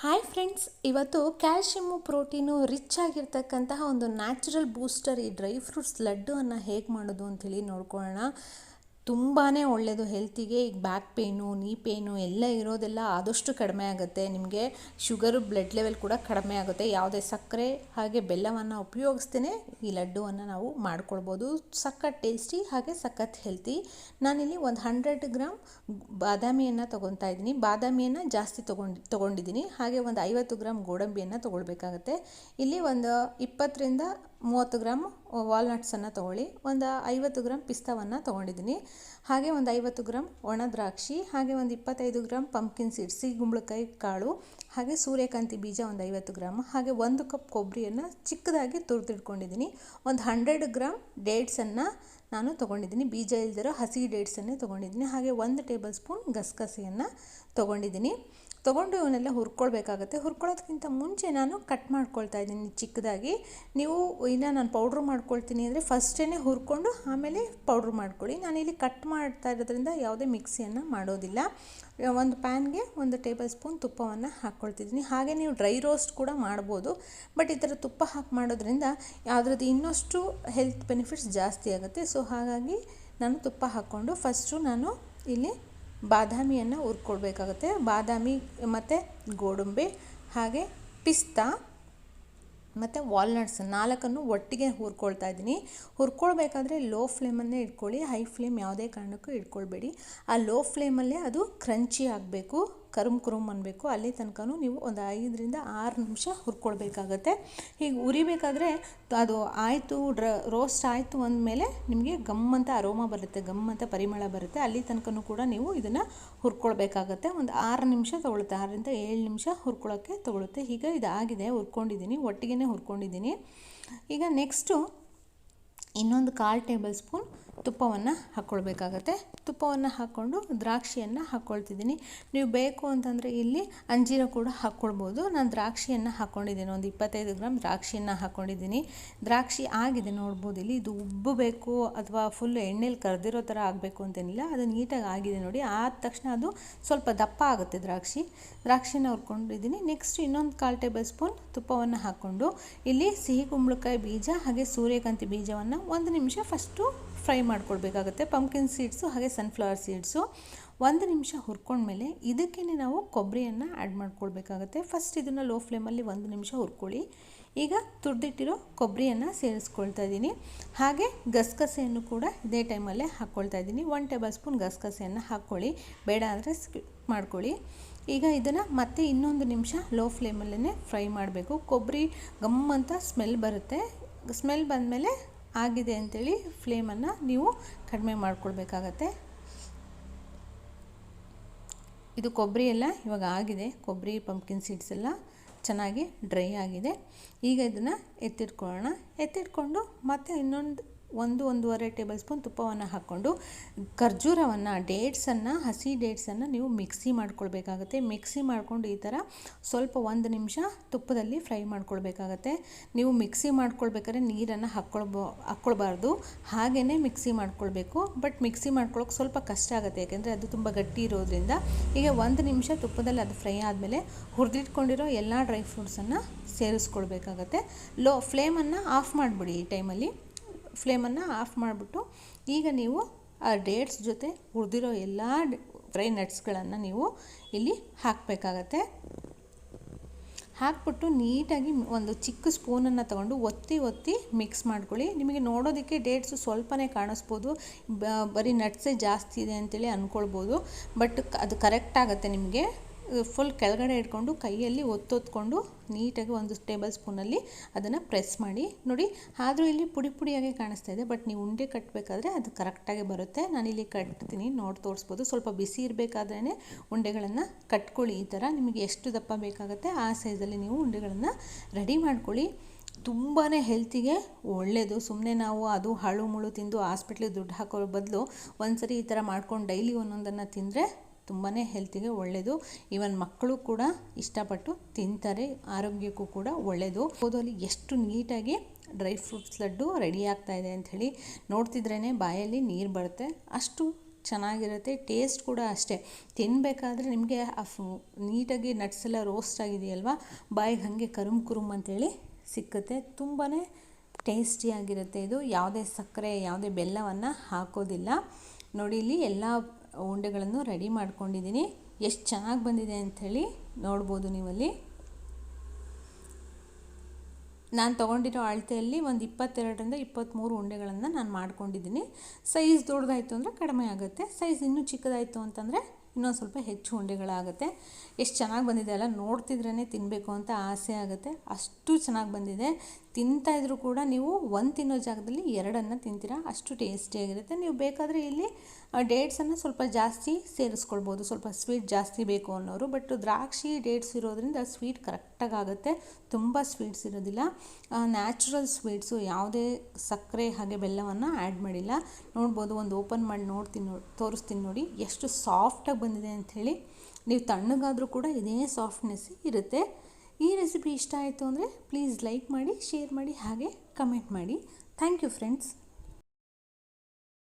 Hi friends, ಇವತ್ತು calcium protein rich ಆಗಿರ್ತಕ್ಕಂತಹ ಒಂದು natural booster ಈ ಡ್ರೈ ಫ್ರೂಟ್ಸ್ ಲಡ್ಡುವನ್ನು ಹೇಗೆ ಮಾಡೋದು ಅಂಥೇಳಿ ನೋಡ್ಕೊಳ್ಳೋಣ. ತುಂಬಾ ಒಳ್ಳೆಯದು ಹೆಲ್ತಿಗೆ. ಈಗ ಬ್ಯಾಕ್ ಪೇನು, ನೀ ಪೇನು ಎಲ್ಲ ಇರೋದೆಲ್ಲ ಆದಷ್ಟು ಕಡಿಮೆ ಆಗುತ್ತೆ. ನಿಮಗೆ ಶುಗರು, ಬ್ಲಡ್ ಲೆವೆಲ್ ಕೂಡ ಕಡಿಮೆ ಆಗುತ್ತೆ. ಯಾವುದೇ ಸಕ್ಕರೆ ಹಾಗೆ ಬೆಲ್ಲವನ್ನು ಉಪಯೋಗಿಸ್ತೇ ಈ ಲಡ್ಡುವನ್ನು ನಾವು ಮಾಡ್ಕೊಳ್ಬೋದು. ಸಖತ್ ಟೇಸ್ಟಿ ಹಾಗೆ ಸಖತ್ ಹೆಲ್ತಿ. ನಾನಿಲ್ಲಿ ಒಂದು 100 ಗ್ರಾಮ್ ಬಾದಾಮಿಯನ್ನು ತೊಗೊತಾ ಇದ್ದೀನಿ. ಬಾದಾಮಿಯನ್ನು ಜಾಸ್ತಿ ತೊಗೊಂಡಿದ್ದೀನಿ. ಹಾಗೆ ಒಂದು 50 ಗ್ರಾಮ್ ಗೋಡಂಬಿಯನ್ನು ತೊಗೊಳ್ಬೇಕಾಗತ್ತೆ. ಇಲ್ಲಿ ಒಂದು 20ರಿಂದ 30 ಗ್ರಾಮ್ ವಾಲ್ನಟ್ಸನ್ನು ತೊಗೊಳ್ಳಿ. ಒಂದು 50 ಗ್ರಾಮ್ ಪಿಸ್ತಾವನ್ನು ತೊಗೊಂಡಿದ್ದೀನಿ. ಹಾಗೆ ಒಂದು 50 ಗ್ರಾಮ್ ಒಣ ದ್ರಾಕ್ಷಿ, ಹಾಗೆ ಒಂದು 25 ಗ್ರಾಮ್ ಪಂಪ್ಕಿನ್ ಸೀಡ್ಸ್, ಸಿಹಿಗುಂಬಳಕಾಯಿ ಕಾಳು, ಹಾಗೆ ಸೂರ್ಯಕಾಂತಿ ಬೀಜ ಒಂದು 50 ಗ್ರಾಮ್, ಹಾಗೆ 1 ಕಪ್ ಕೊಬ್ಬರಿಯನ್ನು ಚಿಕ್ಕದಾಗಿ ತುರಿದಿಟ್ಕೊಂಡಿದ್ದೀನಿ. ಒಂದು 100 ಗ್ರಾಮ್ ಡೇಟ್ಸನ್ನು ನಾನು ತೊಗೊಂಡಿದ್ದೀನಿ. ಬೀಜ ಇಲ್ದಿರೋ ಹಸಿ ಡೇಟ್ಸನ್ನೇ ತೊಗೊಂಡಿದ್ದೀನಿ. ಹಾಗೆ 1 ಟೇಬಲ್ ಸ್ಪೂನ್ ಗಸಗಸೆಯನ್ನು ತೊಗೊಂಡಿದ್ದೀನಿ. ತೊಗೊಂಡು ಇವನ್ನೆಲ್ಲ ಹುರ್ಕೊಳ್ಬೇಕಾಗತ್ತೆ. ಹುರ್ಕೊಳ್ಳೋದಕ್ಕಿಂತ ಮುಂಚೆ ನಾನು ಕಟ್ ಮಾಡ್ಕೊಳ್ತಾ ಇದ್ದೀನಿ ಚಿಕ್ಕದಾಗಿ. ನೀವು ಇನ್ನು ನಾನು ಪೌಡ್ರ್ ಮಾಡ್ಕೊಳ್ತೀನಿ ಅಂದರೆ ಫಸ್ಟೇ ಹುರ್ಕೊಂಡು ಆಮೇಲೆ ಪೌಡ್ರ್ ಮಾಡ್ಕೊಳ್ಳಿ. ನಾನಿಲ್ಲಿ ಕಟ್ ಮಾಡ್ತಾ ಇರೋದ್ರಿಂದ ಯಾವುದೇ ಮಿಕ್ಸಿಯನ್ನು ಮಾಡೋದಿಲ್ಲ. ಒಂದು ಪ್ಯಾನ್ಗೆ 1 ಟೇಬಲ್ ಸ್ಪೂನ್ ತುಪ್ಪವನ್ನು ಹಾಕ್ಕೊಳ್ತಿದ್ದೀನಿ. ಹಾಗೆ ನೀವು ಡ್ರೈ ರೋಸ್ಟ್ ಕೂಡ ಮಾಡ್ಬೋದು. ಬಟ್ ಈ ಥರ ತುಪ್ಪ ಹಾಕಿ ಮಾಡೋದ್ರಿಂದ ಅದರದ್ದು ಇನ್ನಷ್ಟು ಹೆಲ್ತ್ ಬೆನಿಫಿಟ್ಸ್ ಜಾಸ್ತಿ ಆಗುತ್ತೆ. ಸೊ ಹಾಗಾಗಿ ನಾನು ತುಪ್ಪ ಹಾಕ್ಕೊಂಡು ಫಸ್ಟು ನಾನು ಇಲ್ಲಿ ಬಾದಾಮಿಯನ್ನು ಹುರ್ಕೊಳ್ಬೇಕಾಗುತ್ತೆ. ಬಾದಾಮಿ ಮತ್ತು ಗೋಡಂಬಿ ಹಾಗೆ ಪಿಸ್ತಾ ಮತ್ತು ವಾಲ್ನಟ್ಸ್ 4 ಒಟ್ಟಿಗೆ ಹುರ್ಕೊಳ್ತಾ ಇದ್ದೀನಿ. ಹುರ್ಕೊಳ್ಬೇಕಾದ್ರೆ ಲೋ ಫ್ಲೇಮನ್ನೇ ಇಟ್ಕೊಳ್ಳಿ. ಹೈ ಫ್ಲೇಮ್ ಯಾವುದೇ ಕಾರಣಕ್ಕೂ ಇಟ್ಕೊಳ್ಬೇಡಿ. ಆ ಲೋ ಫ್ಲೇಮಲ್ಲೇ ಅದು ಕ್ರಂಚಿ ಆಗಬೇಕು, ಕರುಮ್ ಅನ್ನಬೇಕು. ಅಲ್ಲಿ ತನಕ ನೀವು ಒಂದು 5ರಿಂದ 6 ನಿಮಿಷ ಹುರ್ಕೊಳ್ಬೇಕಾಗತ್ತೆ. ಹೀಗೆ ಉರಿಬೇಕಾದ್ರೆ ಅದು ಆಯಿತು, ರೋಸ್ಟ್ ಆಯಿತು ಅಂದಮೇಲೆ ನಿಮಗೆ ಗಮ್ಮಂತ ಅರೋಮಾ ಬರುತ್ತೆ, ಗಮ್ಮಂತ ಪರಿಮಳ ಬರುತ್ತೆ. ಅಲ್ಲಿ ತನಕ ಕೂಡ ನೀವು ಇದನ್ನು ಹುರ್ಕೊಳ್ಬೇಕಾಗತ್ತೆ. ಒಂದು 6 ನಿಮಿಷ ತೊಗೊಳುತ್ತೆ, 6ರಿಂದ 7 ನಿಮಿಷ ಹುರ್ಕೊಳ್ಳೋಕ್ಕೆ ತೊಗೊಳುತ್ತೆ. ಈಗ ಇದಾಗಿದೆ, ಹುರ್ಕೊಂಡಿದ್ದೀನಿ, ಒಟ್ಟಿಗೆ ಹುರ್ಕೊಂಡಿದ್ದೀನಿ. ಈಗ ನೆಕ್ಸ್ಟು ಇನ್ನೊಂದು 1/4 ಟೇಬಲ್ ಸ್ಪೂನ್ ತುಪ್ಪವನ್ನು ಹಾಕ್ಕೊಳ್ಬೇಕಾಗತ್ತೆ. ತುಪ್ಪವನ್ನು ಹಾಕ್ಕೊಂಡು ದ್ರಾಕ್ಷಿಯನ್ನು ಹಾಕ್ಕೊಳ್ತಿದ್ದೀನಿ. ನೀವು ಬೇಕು ಅಂತಂದರೆ ಇಲ್ಲಿ ಅಂಜೀರ ಕೂಡ ಹಾಕ್ಕೊಳ್ಬೋದು. ನಾನು ದ್ರಾಕ್ಷಿಯನ್ನು ಹಾಕ್ಕೊಂಡಿದ್ದೀನಿ, ಒಂದು 25 ಗ್ರಾಮ್ ದ್ರಾಕ್ಷಿಯನ್ನು ಹಾಕ್ಕೊಂಡಿದ್ದೀನಿ. ದ್ರಾಕ್ಷಿ ಆಗಿದೆ ನೋಡ್ಬೋದು ಇಲ್ಲಿ. ಇದು ಉಬ್ಬಬೇಕು ಅಥವಾ ಫುಲ್ ಎಣ್ಣೆಲಿ ಕರೆದಿರೋ ಥರ ಆಗಬೇಕು ಅಂತೇನಿಲ್ಲ, ಅದು ನೀಟಾಗಿ ಆಗಿದೆ ನೋಡಿ. ಆದ ತಕ್ಷಣ ಅದು ಸ್ವಲ್ಪ ದಪ್ಪ ಆಗುತ್ತೆ ದ್ರಾಕ್ಷಿನ ಹುರ್ಕೊಂಡಿದ್ದೀನಿ. ನೆಕ್ಸ್ಟ್ ಇನ್ನೊಂದು 1/4 ಟೇಬಲ್ ಸ್ಪೂನ್ ತುಪ್ಪವನ್ನು ಹಾಕ್ಕೊಂಡು ಇಲ್ಲಿ ಸಿಹಿ ಕುಂಬಳಕಾಯಿ ಬೀಜ ಹಾಗೆ ಸೂರ್ಯಕಾಂತಿ ಬೀಜವನ್ನು 1 ನಿಮಿಷ ಫಸ್ಟು ಫ್ರೈ ಮಾಡ್ಕೊಳ್ಬೇಕಾಗುತ್ತೆ. ಪಂಪ್ಕಿನ್ ಸೀಡ್ಸು ಹಾಗೆ ಸನ್ಫ್ಲವರ್ ಸೀಡ್ಸು 1 ನಿಮಿಷ ಹುರ್ಕೊಂಡ್ಮೇಲೆ ಇದಕ್ಕೇ ನಾವು ಕೊಬ್ಬರಿಯನ್ನು ಆ್ಯಡ್ ಮಾಡ್ಕೊಳ್ಬೇಕಾಗತ್ತೆ. ಫಸ್ಟ್ ಇದನ್ನು ಲೋ ಫ್ಲೇಮಲ್ಲಿ 1 ನಿಮಿಷ ಹುರ್ಕೊಳ್ಳಿ. ಈಗ ತುರಿದಿಟ್ಟಿರೋ ಕೊಬ್ಬರಿಯನ್ನು ಸೇರಿಸ್ಕೊಳ್ತಾ ಇದ್ದೀನಿ. ಹಾಗೆ ಗಸಗಸೆಯನ್ನು ಕೂಡ ಇದೇ ಟೈಮಲ್ಲೇ ಹಾಕ್ಕೊಳ್ತಾ ಇದ್ದೀನಿ. 1 ಟೇಬಲ್ ಸ್ಪೂನ್ ಗಸಗಸೆಯನ್ನು ಹಾಕ್ಕೊಳ್ಳಿ, ಬೇಡ ಅಂದರೆ ಸ್ಕಿಪ್ ಮಾಡ್ಕೊಳ್ಳಿ. ಈಗ ಇದನ್ನು ಮತ್ತೆ ಇನ್ನೊಂದು ನಿಮಿಷ ಲೋ ಫ್ಲೇಮಲ್ಲೇ ಫ್ರೈ ಮಾಡಬೇಕು. ಕೊಬ್ಬರಿ ಗಮ್ಮಂತ ಸ್ಮೆಲ್ ಬರುತ್ತೆ. ಸ್ಮೆಲ್ ಬಂದಮೇಲೆ ಆಗಿದೆ ಅಂಥೇಳಿ ಫ್ಲೇಮನ್ನು ನೀವು ಕಡಿಮೆ ಮಾಡ್ಕೊಳ್ಬೇಕಾಗತ್ತೆ. ಇದು ಕೊಬ್ಬರಿ ಎಲ್ಲ ಇವಾಗ ಆಗಿದೆ. ಕೊಬ್ಬರಿ, ಪಂಪ್ಕಿನ್ ಸೀಡ್ಸ್ ಎಲ್ಲ ಚೆನ್ನಾಗಿ ಡ್ರೈ ಆಗಿದೆ. ಈಗ ಇದನ್ನು ಎತ್ತಿಟ್ಕೊಂಡು ಮತ್ತೆ ಇನ್ನೊಂದು 1-1.5 ಟೇಬಲ್ ಸ್ಪೂನ್ ತುಪ್ಪವನ್ನು ಹಾಕ್ಕೊಂಡು ಖರ್ಜೂರವನ್ನು, ಹಸಿ ಡೇಟ್ಸನ್ನು ನೀವು ಮಿಕ್ಸಿ ಮಾಡ್ಕೊಳ್ಬೇಕಾಗತ್ತೆ. ಮಿಕ್ಸಿ ಮಾಡಿಕೊಂಡು ಈ ಥರ ಸ್ವಲ್ಪ 1 ನಿಮಿಷ ತುಪ್ಪದಲ್ಲಿ ಫ್ರೈ ಮಾಡ್ಕೊಳ್ಬೇಕಾಗತ್ತೆ. ನೀವು ಮಿಕ್ಸಿ ಮಾಡ್ಕೊಳ್ಬೇಕಾದ್ರೆ ನೀರನ್ನು ಹಾಕ್ಕೊಳ್ಬಾರ್ದು, ಹಾಗೆಯೇ ಮಿಕ್ಸಿ ಮಾಡ್ಕೊಳ್ಬೇಕು. ಬಟ್ ಮಿಕ್ಸಿ ಮಾಡ್ಕೊಳ್ಳೋಕೆ ಸ್ವಲ್ಪ ಕಷ್ಟ ಆಗುತ್ತೆ, ಯಾಕೆಂದರೆ ಅದು ತುಂಬ ಗಟ್ಟಿ ಇರೋದ್ರಿಂದ. ಈಗ 1 ನಿಮಿಷ ತುಪ್ಪದಲ್ಲಿ ಅದು ಫ್ರೈ ಆದಮೇಲೆ ಹುರಿದಿಟ್ಕೊಂಡಿರೋ ಎಲ್ಲ ಡ್ರೈ ಫ್ರೂಟ್ಸನ್ನು ಸೇರಿಸ್ಕೊಳ್ಬೇಕಾಗತ್ತೆ. ಫ್ಲೇಮನ್ನು ಆಫ್ ಮಾಡಿಬಿಡಿ. ಈ ಟೈಮಲ್ಲಿ ಫ್ಲೇಮನ್ನು ಆಫ್ ಮಾಡಿಬಿಟ್ಟು ಈಗ ನೀವು ಆ ಡೇಟ್ಸ್ ಜೊತೆ ಹುರಿದಿರೋ ಎಲ್ಲ ಡ್ರೈ ನಟ್ಸ್ಗಳನ್ನು ನೀವು ಇಲ್ಲಿ ಹಾಕಬೇಕಾಗತ್ತೆ. ಹಾಕ್ಬಿಟ್ಟು ನೀಟಾಗಿ ಒಂದು ಚಿಕ್ಕ ಸ್ಪೂನನ್ನು ತೊಗೊಂಡು ಒತ್ತಿ ಮಿಕ್ಸ್ ಮಾಡ್ಕೊಳ್ಳಿ. ನಿಮಗೆ ನೋಡೋದಕ್ಕೆ ಡೇಟ್ಸು ಸ್ವಲ್ಪನೇ ಕಾಣಿಸ್ಬೋದು, ಬರೀ ನಟ್ಸೇ ಜಾಸ್ತಿ ಇದೆ ಅಂತೇಳಿ ಅಂದ್ಕೊಳ್ಬೋದು. ಬಟ್ ಅದು ಕರೆಕ್ಟ್ ಆಗುತ್ತೆ. ನಿಮಗೆ ಫುಲ್ ಕೆಳಗಡೆ ಇಟ್ಕೊಂಡು ಕೈಯಲ್ಲಿ ಒತ್ತೊತ್ಕೊಂಡು ನೀಟಾಗಿ 1 ಟೇಬಲ್ ಸ್ಪೂನಲ್ಲಿ ಅದನ್ನು ಪ್ರೆಸ್ ಮಾಡಿ ನೋಡಿ. ಆದರೂ ಇಲ್ಲಿ ಪುಡಿಯಾಗಿ ಕಾಣಿಸ್ತಾ ಇದೆ, ಬಟ್ ನೀವು ಉಂಡೆ ಕಟ್ಟಬೇಕಾದ್ರೆ ಅದು ಕರೆಕ್ಟಾಗಿ ಬರುತ್ತೆ. ನಾನಿಲ್ಲಿ ಕಟ್ತೀನಿ, ತೋರಿಸ್ಬೋದು. ಸ್ವಲ್ಪ ಬಿಸಿ ಇರಬೇಕಾದ್ರೇ ಉಂಡೆಗಳನ್ನು ಕಟ್ಕೊಳ್ಳಿ. ಈ ಥರ ನಿಮಗೆ ಎಷ್ಟು ದಪ್ಪ ಬೇಕಾಗುತ್ತೆ ಆ ಸೈಜಲ್ಲಿ ನೀವು ಉಂಡೆಗಳನ್ನು ರೆಡಿ ಮಾಡ್ಕೊಳ್ಳಿ. ತುಂಬಾ ಹೆಲ್ತಿಗೆ ಒಳ್ಳೆಯದು. ಸುಮ್ಮನೆ ನಾವು ಅದು ಹಾಳು ಮುಳು ತಿಂದು ಹಾಸ್ಪಿಟ್ಲಿಗೆ ದುಡ್ಡು ಹಾಕೋ ಬದಲು ಒಂದ್ಸರಿ ಈ ಥರ ಮಾಡ್ಕೊಂಡು ಡೈಲಿ ಒಂದೊಂದನ್ನು ತಿಂದರೆ ತುಂಬಾ ಹೆಲ್ತಿಗೆ ಒಳ್ಳೆಯದು. ಈವನ್ ಮಕ್ಕಳು ಕೂಡ ಇಷ್ಟಪಟ್ಟು ತಿಂತಾರೆ, ಆರೋಗ್ಯಕ್ಕೂ ಕೂಡ ಒಳ್ಳೆಯದು. ಅಲ್ಲಿ ಎಷ್ಟು ನೀಟಾಗಿ ಡ್ರೈ ಫ್ರೂಟ್ಸ್ ಲಡ್ಡು ರೆಡಿ ಆಗ್ತಾ ಇದೆ ಅಂಥೇಳಿ ನೋಡ್ತಿದ್ರೇ ಬಾಯಲ್ಲಿ ನೀರು ಬರುತ್ತೆ. ಅಷ್ಟು ಚೆನ್ನಾಗಿರುತ್ತೆ. ಟೇಸ್ಟ್ ಕೂಡ ಅಷ್ಟೇ, ತಿನ್ನಬೇಕಾದ್ರೆ ನಿಮಗೆ ನೀಟಾಗಿ ನಟ್ಸ್ ಎಲ್ಲ ರೋಸ್ಟ್ ಆಗಿದೆಯಲ್ವ, ಬಾಯಿಗೆ ಹಾಗೆ ಕುರುಮ್ ಅಂತೇಳಿ ಸಿಕ್ಕುತ್ತೆ. ತುಂಬಾ ಟೇಸ್ಟಿಯಾಗಿರುತ್ತೆ ಇದು. ಯಾವುದೇ ಸಕ್ಕರೆ ಯಾವುದೇ ಬೆಲ್ಲವನ್ನು ಹಾಕೋದಿಲ್ಲ. ನೋಡಿ, ಇಲ್ಲಿ ಎಲ್ಲ ಉಂಡೆಗಳನ್ನು ರೆಡಿ ಮಾಡ್ಕೊಂಡಿದ್ದೀನಿ. ಎಷ್ಟು ಚೆನ್ನಾಗಿ ಬಂದಿದೆ ಅಂಥೇಳಿ ನೋಡ್ಬೋದು ನೀವಲ್ಲಿ. ನಾನು ತೊಗೊಂಡಿರೋ ಅಳತೆಯಲ್ಲಿ ಒಂದು 22ರಿಂದ 23 ಉಂಡೆಗಳನ್ನು ನಾನು ಮಾಡ್ಕೊಂಡಿದ್ದೀನಿ. ಸೈಜ್ ದೊಡ್ಡದಾಯಿತು ಅಂದರೆ ಕಡಿಮೆ ಆಗುತ್ತೆ, ಸೈಜ್ ಇನ್ನೂ ಚಿಕ್ಕದಾಯಿತು ಅಂತಂದರೆ ಇನ್ನೊಂದು ಸ್ವಲ್ಪ ಹೆಚ್ಚು ಉಂಡೆಗಳಾಗುತ್ತೆ. ಎಷ್ಟು ಚೆನ್ನಾಗಿ ಬಂದಿದೆ ಅಲ್ಲ, ನೋಡ್ತಿದ್ರೇ ತಿನ್ನಬೇಕು ಅಂತ ಆಸೆ ಆಗುತ್ತೆ, ಅಷ್ಟು ಚೆನ್ನಾಗಿ ಬಂದಿದೆ. ತಿಂತಾಯಿದ್ರು ಕೂಡ ನೀವು ಒಂದು ತಿನ್ನೋ ಜಾಗದಲ್ಲಿ 2 ತಿಂತೀರಾ, ಅಷ್ಟು ಟೇಸ್ಟಿಯಾಗಿರುತ್ತೆ. ನೀವು ಬೇಕಾದರೆ ಇಲ್ಲಿ ಡೇಟ್ಸನ್ನು ಸ್ವಲ್ಪ ಜಾಸ್ತಿ ಸೇರಿಸ್ಕೊಳ್ಬೋದು, ಸ್ವಲ್ಪ ಸ್ವೀಟ್ ಜಾಸ್ತಿ ಬೇಕು ಅನ್ನೋರು. ಬಟ್ ದ್ರಾಕ್ಷಿ ಡೇಟ್ಸ್ ಇರೋದ್ರಿಂದ ಸ್ವೀಟ್ ಕರೆಕ್ಟಾಗಿ ಆಗುತ್ತೆ, ತುಂಬ ಸ್ವೀಟ್ಸ್ ಇರೋದಿಲ್ಲ. ನ್ಯಾಚುರಲ್ ಸ್ವೀಟ್ಸು, ಯಾವುದೇ ಸಕ್ಕರೆ ಹಾಗೆ ಬೆಲ್ಲವನ್ನು ಆ್ಯಡ್ ಮಾಡಿಲ್ಲ. ನೋಡ್ಬೋದು, ಒಂದು ಓಪನ್ ಮಾಡಿ ತೋರಿಸ್ತೀನಿ ನೋಡಿ ಎಷ್ಟು ಸಾಫ್ಟಾಗಿ ಬಂದಿದೆ ಅಂಥೇಳಿ. ನೀವು ತಣ್ಣಗಾದರೂ ಕೂಡ ಇದೇ ಸಾಫ್ಟ್ನೆಸ್ ಇರುತ್ತೆ. ಈ ರೆಸಿಪಿ ಇಷ್ಟ ಆಯಿತು ಅಂದರೆ ಪ್ಲೀಸ್ ಲೈಕ್ ಮಾಡಿ, ಶೇರ್ ಮಾಡಿ, ಹಾಗೆ ಕಮೆಂಟ್ ಮಾಡಿ. Thank you friends.